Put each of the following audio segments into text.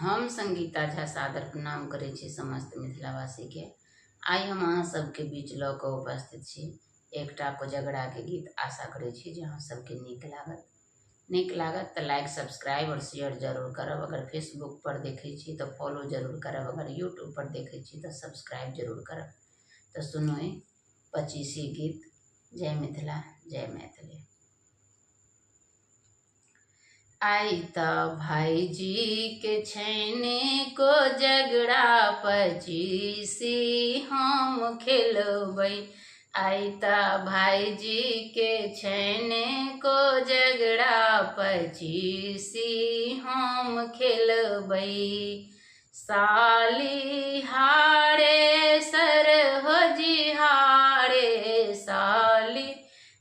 हम संगीता झा सादर प्रणाम करै छी समस्त मिथिलावासी के। आइ हम अहाँ सबके बीच लऽ कऽ उपस्थित छी एकटा कोजगरा के गीत। आशा करै छी जे अहाँ सबके नीक लागत तऽ लाइक सब्सक्राइब और शेयर जरूर करब। अगर फेसबुक पर देखै छी तऽ फॉलो जरूर करब। अगर यूट्यूब पर देखै छी तऽ सब्सक्राइब जरूर करब। तऽ सुनू 25सी गीत। जय मिथिला जय मैथिली। आई त भाईजी के छैने कोजगरा 25सी हम खेलबै। आई त भाईजी के छैने कोजगरा 25सी हम खेलबै। साली हारे सरहोजी हारे, साली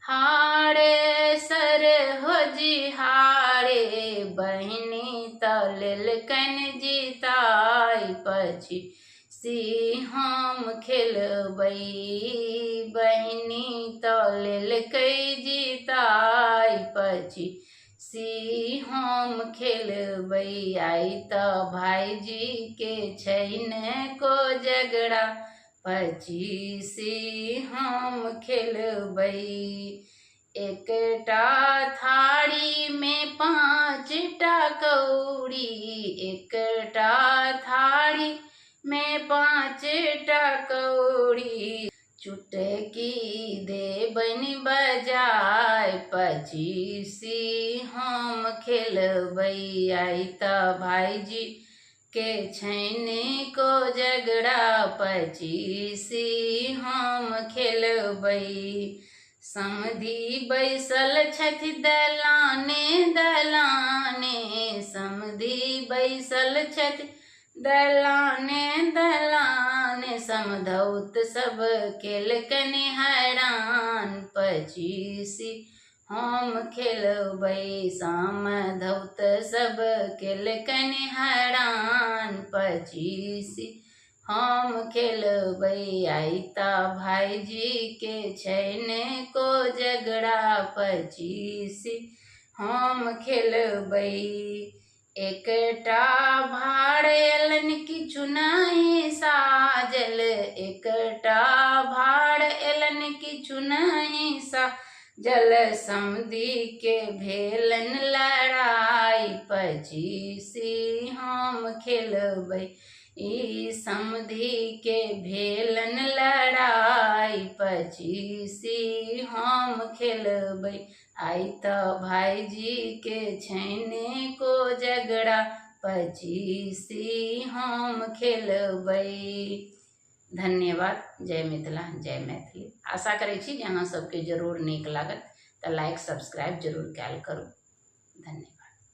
हारे सरहोजी हारे। बहिनी त लेलकन जीताई 25सी हम खेलबै। बहिनी त लेलकै जीताई 25सी हम खेलबै। आई त भाईजी के छैने कोजगरा 25सी हम खेलबै। एकटा थारी में 5टा कौड़ी, एकटा थारी में 5टा कौड़ी। चुटकी देबन बजाय 25सी हम खेलबै। आई त भाईजी के छैने कोजगरा 25सी हम खेलबै। समधी बैसल छथि दलाने दलाने, समधी बैसल छथि दलाने दलाने। समधौत सब केलकन हैरान 25सी हम खेलबै। समधौत सब केलकन हैरान 25सी हम खेलबै। आई त भाईजी के छैने कोजगरा 25सी हम खेलबै। एकटा भाड़ एलन किछु नहीं साजल, एकटा भाड़ एलन किछु नहीं साजल। समधी के भेलन लड़ाई 25सी हम खेलबै। ई समधी के भेलन लड़ाई 25सी हम खेलबै। आई त भाईजी के छैने कोजगरा 25सी हम खेलबै। धन्यवाद। जय मिथिला जय मैथिली। आशा करै छी जे अहाँ सबके जरूर नीक लागत तऽ लाइक सब्सक्राइब जरूर कयल करू। धन्यवाद।